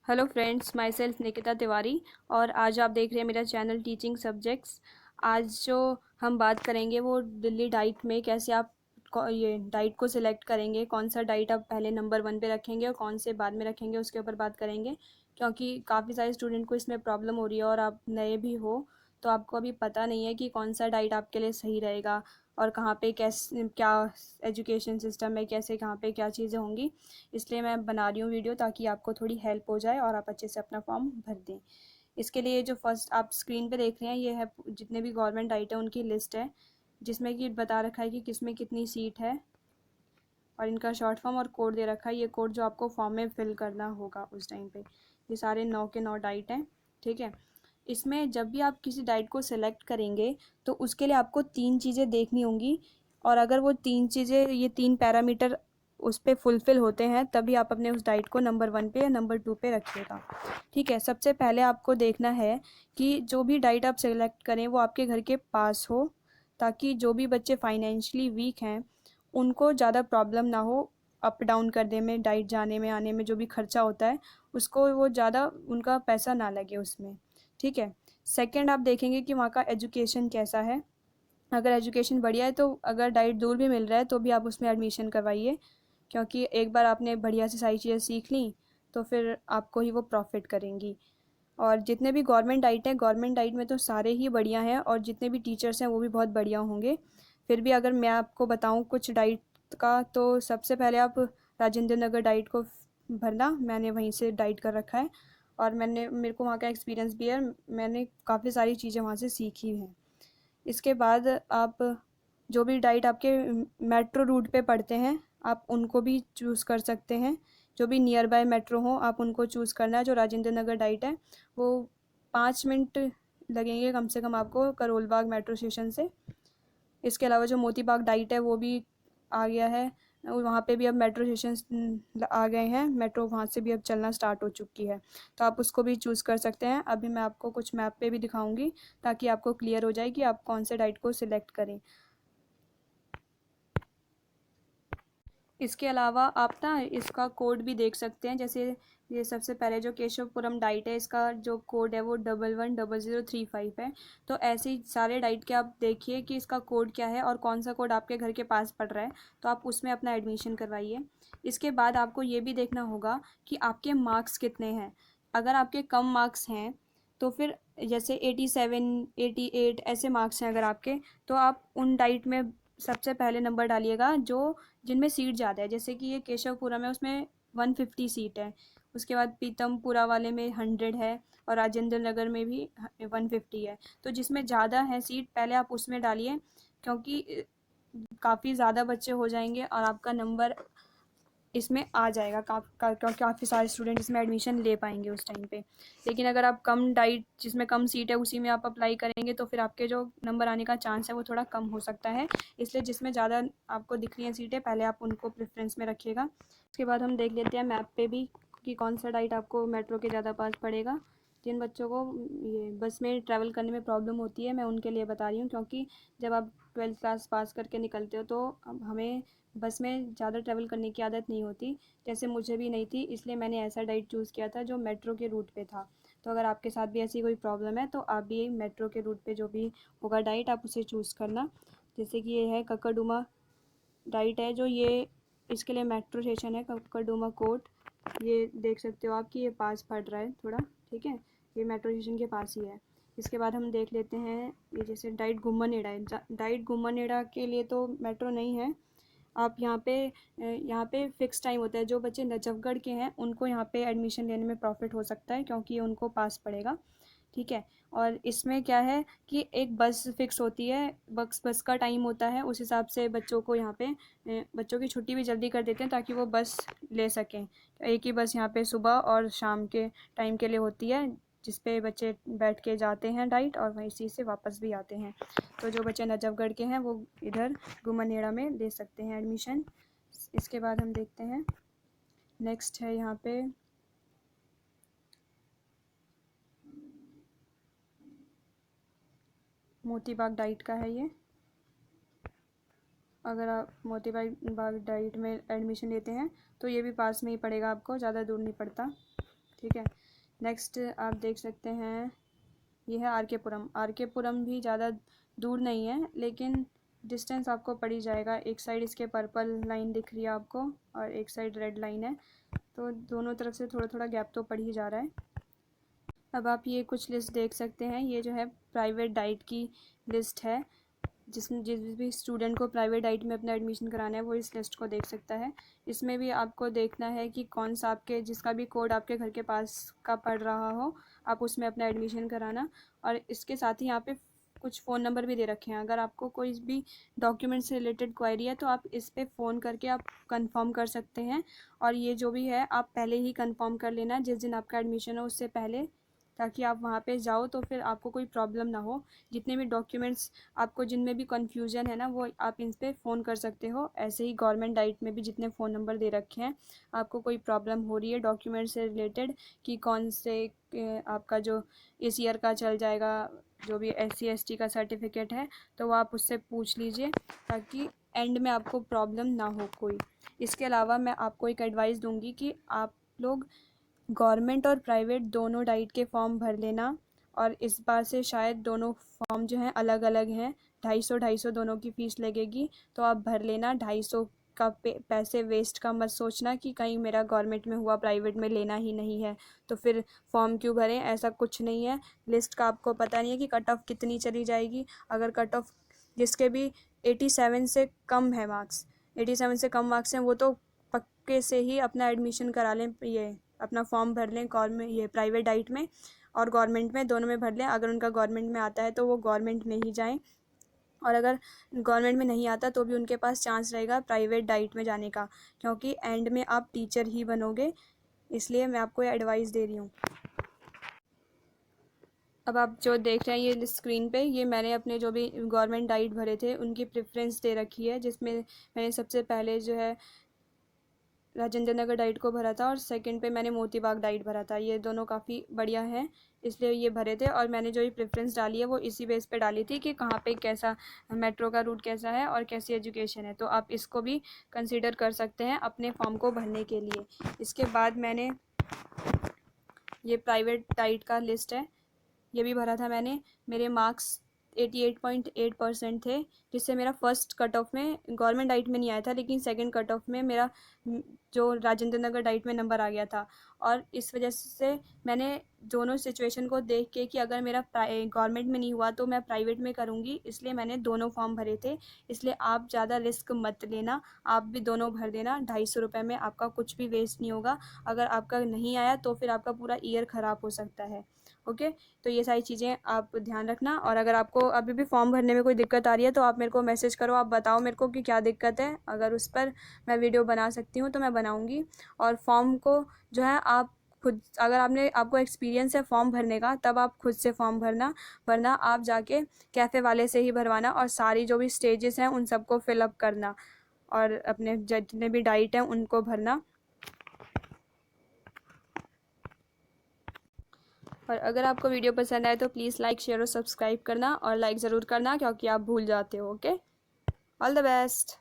Hello friends, my self Nikita Tiwari. और आज आप देख रहे हैं मेरा चैनल टीचिंग सब्जेक्ट्स। आज जो हम बात करेंगे वो दिल्ली डाइट में कैसे आप ये डाइट को सिलेक्ट करेंगे, कौन सा डाइट आप पहले नंबर 1 पे रखेंगे और कौन से बाद में रखेंगे, उसके ऊपर बात करेंगे। क्योंकि काफ़ी सारे स्टूडेंट को इसमें प्रॉब्लम हो रही है और आप नए भी हो तो आपको अभी पता नहीं है कि कौन सा डाइट आपके लिए सही रहेगा और कहाँ पे कैसे क्या एजुकेशन सिस्टम है, कैसे कहाँ पे क्या चीज़ें होंगी। इसलिए मैं बना रही हूँ वीडियो ताकि आपको थोड़ी हेल्प हो जाए और आप अच्छे से अपना फॉर्म भर दें। इसके लिए जो फर्स्ट आप स्क्रीन पे देख रहे हैं ये है जितने भी गवर्नमेंट डाइट है उनकी लिस्ट है, जिसमें कि बता रखा है कि किसमें कितनी सीट है और इनका शॉर्ट फॉर्म और कोड दे रखा है। ये कोड जो आपको फॉर्म में फिल करना होगा उस टाइम पे। ये सारे 9 के 9 डाइट हैं, ठीक है। इसमें जब भी आप किसी डाइट को सिलेक्ट करेंगे तो उसके लिए आपको 3 चीज़ें देखनी होंगी और अगर वो 3 चीज़ें, ये 3 पैरामीटर उस पे फुलफ़िल होते हैं तभी आप अपने उस डाइट को नंबर 1 पे या नंबर 2 पे रखिएगा, ठीक है। सबसे पहले आपको देखना है कि जो भी डाइट आप सेलेक्ट करें वो आपके घर के पास हो, ताकि जो भी बच्चे फाइनेंशियली वीक हैं उनको ज़्यादा प्रॉब्लम ना हो अप डाउन करने में, डाइट जाने में आने में जो भी खर्चा होता है उसको वो ज़्यादा उनका पैसा ना लगे उसमें, ठीक है। सेकंड आप देखेंगे कि वहाँ का एजुकेशन कैसा है। अगर एजुकेशन बढ़िया है तो अगर डाइट दूर भी मिल रहा है तो भी आप उसमें एडमिशन करवाइए, क्योंकि एक बार आपने बढ़िया से सारी चीज़ें सीख ली तो फिर आपको ही वो प्रॉफिट करेंगी। और जितने भी गवर्नमेंट डाइट हैं, गवर्नमेंट डाइट में तो सारे ही बढ़िया हैं और जितने भी टीचर्स हैं वो भी बहुत बढ़िया होंगे। फिर भी अगर मैं आपको बताऊं कुछ डाइट का तो सबसे पहले आप राजेंद्र नगर डाइट को भरना, मैंने वहीं से डाइट कर रखा है और मेरे को वहाँ का एक्सपीरियंस भी है, मैंने काफ़ी सारी चीज़ें वहाँ से सीखी हैं। इसके बाद आप जो भी डाइट आपके मेट्रो रूट पे पड़ते हैं आप उनको भी चूज़ कर सकते हैं। जो भी नियर बाय मेट्रो हो आप उनको चूज़ करना है। जो राजेंद्र नगर डाइट है वो 5 मिनट लगेंगे कम से कम आपको करोल बाग मेट्रो स्टेशन से। इसके अलावा जो मोती बाग डाइट है वो भी आ गया है, वहाँ पे भी अब मेट्रो स्टेशन आ गए हैं, मेट्रो वहाँ से भी अब चलना स्टार्ट हो चुकी है, तो आप उसको भी चूज़ कर सकते हैं। अभी मैं आपको कुछ मैप पे भी दिखाऊंगी ताकि आपको क्लियर हो जाए कि आप कौन से डाइट को सिलेक्ट करें। इसके अलावा आप ना इसका कोड भी देख सकते हैं। जैसे ये सबसे पहले जो केशवपुरम डाइट है इसका जो कोड है वो 110035 है। तो ऐसे ही सारे डाइट के आप देखिए कि इसका कोड क्या है और कौन सा कोड आपके घर के पास पड़ रहा है, तो आप उसमें अपना एडमिशन करवाइए। इसके बाद आपको ये भी देखना होगा कि आपके मार्क्स कितने हैं। अगर आपके कम मार्क्स हैं तो फिर जैसे 87 88 ऐसे मार्क्स हैं अगर आपके, तो आप उन डाइट में सबसे पहले नंबर डालिएगा जो जिनमें सीट ज़्यादा है। जैसे कि ये केशवपुरा में उसमें 150 सीट है, उसके बाद पीतमपुरा वाले में 100 है और राजेंद्र नगर में भी 150 है। तो जिसमें ज़्यादा है सीट पहले आप उसमें डालिए, क्योंकि काफ़ी ज़्यादा बच्चे हो जाएंगे और आपका नंबर इसमें आ जाएगा। काफ़ी सारे स्टूडेंट इसमें एडमिशन ले पाएंगे उस टाइम पे। लेकिन अगर आप कम डाइट जिसमें कम सीट है उसी में आप अप्लाई करेंगे तो फिर आपके जो नंबर आने का चांस है वो थोड़ा कम हो सकता है। इसलिए जिसमें ज़्यादा आपको दिख रही हैं सीटें पहले आप उनको प्रेफरेंस में रखिएगा। उसके बाद हम देख लेते हैं मैप पे भी कि कौन सा डाइट आपको मेट्रो के ज़्यादा पास पड़ेगा। जिन बच्चों को ये बस में ट्रैवल करने में प्रॉब्लम होती है मैं उनके लिए बता रही हूँ, क्योंकि जब आप 12th क्लास पास करके निकलते हो तो हमें बस में ज़्यादा ट्रैवल करने की आदत नहीं होती, जैसे मुझे भी नहीं थी। इसलिए मैंने ऐसा डाइट चूज़ किया था जो मेट्रो के रूट पे था। तो अगर आपके साथ भी ऐसी कोई प्रॉब्लम है तो आप भी मेट्रो के रूट पे जो भी होगा डाइट आप उसे चूज़ करना। जैसे कि ये है ककड़ुमा डाइट है जो ये इसके लिए मेट्रो स्टेशन है ककड़ुमा कोट। ये देख सकते हो आप कि ये पास पड़ रहा है थोड़ा, ठीक है। ये मेट्रो स्टेशन के पास ही है। इसके बाद हम देख लेते हैं ये जैसे डाइट गुम्मन है। डाइट गुम्मन के लिए तो मेट्रो नहीं है। आप यहाँ पे फ़िक्स टाइम होता है। जो बच्चे नजफ़गढ़ के हैं उनको यहाँ पे एडमिशन लेने में प्रॉफिट हो सकता है, क्योंकि ये उनको पास पड़ेगा, ठीक है। और इसमें क्या है कि एक बस फ़िक्स होती है, बस का टाइम होता है, उस हिसाब से बच्चों को यहाँ पे बच्चों की छुट्टी भी जल्दी कर देते हैं ताकि वो बस ले सकें। एक ही बस यहाँ पे सुबह और शाम के टाइम के लिए होती है, जिस पे बच्चे बैठ के जाते हैं डाइट और वहीं से वापस भी आते हैं। तो जो बच्चे नजफ़गढ़ के हैं वो इधर गुम्मनेड़ा में ले सकते हैं एडमिशन। इसके बाद हम देखते हैं नेक्स्ट है यहाँ पे मोती बाग डाइट का है ये। अगर आप मोती बाग डाइट में एडमिशन लेते हैं तो ये भी पास में ही पड़ेगा आपको, ज़्यादा दूर नहीं पड़ता, ठीक है। नेक्स्ट आप देख सकते हैं, ये है आर के पुरम। आर के पुरम भी ज़्यादा दूर नहीं है, लेकिन डिस्टेंस आपको पड़ ही जाएगा। एक साइड इसके पर्पल लाइन दिख रही है आपको और एक साइड रेड लाइन है, तो दोनों तरफ से थोड़ा थोड़ा गैप तो पड़ ही जा रहा है। अब आप ये कुछ लिस्ट देख सकते हैं, ये जो है प्राइवेट डाइट की लिस्ट है। जिस भी स्टूडेंट को प्राइवेट डाइट में अपना एडमिशन कराना है वो इस लिस्ट को देख सकता है। इसमें भी आपको देखना है कि कौन सा आपके, जिसका भी कोड आपके घर के पास का पड़ रहा हो, आप उसमें अपना एडमिशन कराना। और इसके साथ ही यहाँ पे कुछ फ़ोन नंबर भी दे रखे हैं। अगर आपको कोई भी डॉक्यूमेंट से रिलेटेड क्वेरी है तो आप इस पर फ़ोन करके आप कंफर्म कर सकते हैं। और ये जो भी है आप पहले ही कंफर्म कर लेना जिस दिन आपका एडमिशन हो उससे पहले, ताकि आप वहाँ पे जाओ तो फिर आपको कोई प्रॉब्लम ना हो। जितने भी डॉक्यूमेंट्स आपको जिनमें भी कन्फ्यूजन है ना, वो आप इन पे फ़ोन कर सकते हो। ऐसे ही गवर्नमेंट डाइट में भी जितने फ़ोन नंबर दे रखे हैं, आपको कोई प्रॉब्लम हो रही है डॉक्यूमेंट से रिलेटेड कि कौन से आपका जो इस ईयर का चल जाएगा, जो भी SC ST का सर्टिफिकेट है, तो वो आप उससे पूछ लीजिए ताकि एंड में आपको प्रॉब्लम ना हो कोई। इसके अलावा मैं आपको एक एडवाइस दूंगी कि आप लोग गवर्नमेंट और प्राइवेट दोनों डाइट के फॉर्म भर लेना। और इस बार से शायद दोनों फॉर्म जो हैं अलग अलग हैं, 250 दोनों की फ़ीस लगेगी, तो आप भर लेना। 250 का पैसे वेस्ट का मत सोचना कि कहीं मेरा गवर्नमेंट में हुआ प्राइवेट में लेना ही नहीं है तो फिर फॉर्म क्यों भरें, ऐसा कुछ नहीं है। लिस्ट का आपको पता नहीं है कि कट ऑफ कितनी चली जाएगी। अगर कट ऑफ जिसके भी 87 से कम है मार्क्स, 87 से कम मार्क्स हैं, वो तो पक्के से ही अपना एडमिशन करा लें, ये अपना फॉर्म भर लें गवर्नमेंट, ये प्राइवेट डाइट में और गवर्नमेंट में, दोनों में भर लें। अगर उनका गवर्नमेंट में आता है तो वो गवर्नमेंट में ही जाएं, और अगर गवर्नमेंट में नहीं आता तो भी उनके पास चांस रहेगा प्राइवेट डाइट में जाने का, क्योंकि एंड में आप टीचर ही बनोगे। इसलिए मैं आपको ये एडवाइस दे रही हूँ। अब आप जो देख रहे हैं ये स्क्रीन पे, ये मैंने अपने जो भी गवर्नमेंट डाइट भरे थे उनकी प्रेफरेंस दे रखी है, जिसमें मैंने सबसे पहले जो है राजेंद्र नगर डाइट को भरा था और सेकंड पे मैंने मोती बाग डाइट भरा था। ये दोनों काफ़ी बढ़िया हैं, इसलिए ये भरे थे। और मैंने जो ये प्रेफरेंस डाली है वो इसी बेस पे डाली थी कि कहाँ पे कैसा मेट्रो का रूट कैसा है और कैसी एजुकेशन है, तो आप इसको भी कंसीडर कर सकते हैं अपने फॉर्म को भरने के लिए। इसके बाद मैंने ये प्राइवेट डाइट का लिस्ट है, ये भी भरा था मैंने। मेरे मार्क्स 88.8% थे, जिससे मेरा फर्स्ट कट ऑफ में गवर्नमेंट डाइट में नहीं आया था, लेकिन सेकंड कट ऑफ में मेरा जो राजेंद्र नगर डाइट में नंबर आ गया था। और इस वजह से मैंने दोनों सिचुएशन को देख के कि अगर मेरा गवर्नमेंट में नहीं हुआ तो मैं प्राइवेट में करूँगी, इसलिए मैंने दोनों फॉर्म भरे थे। इसलिए आप ज़्यादा रिस्क मत लेना, आप भी दोनों भर देना। 250 रुपये में आपका कुछ भी वेस्ट नहीं होगा। अगर आपका नहीं आया तो फिर आपका पूरा ईयर ख़राब हो सकता है। ओके, तो ये सारी चीज़ें आप ध्यान रखना। और अगर आपको अभी भी फॉर्म भरने में कोई दिक्कत आ रही है तो आप मेरे को मैसेज करो, आप बताओ मेरे को कि क्या दिक्कत है। अगर उस पर मैं वीडियो बना सकती हूँ तो मैं बनाऊँगी। और फॉर्म को जो है आप खुद, अगर आपको एक्सपीरियंस है फॉर्म भरने का तब आप खुद से फॉर्म भरना, वरना आप जाके कैफ़े वाले से ही भरवाना और सारी जो भी स्टेजेस हैं उन सबको फिलअप करना और अपने जितने भी डाइट हैं उनको भरना। और अगर आपको वीडियो पसंद आए तो प्लीज़ लाइक, शेयर और सब्सक्राइब करना, और लाइक ज़रूर करना क्योंकि आप भूल जाते हो। Okay, all the best.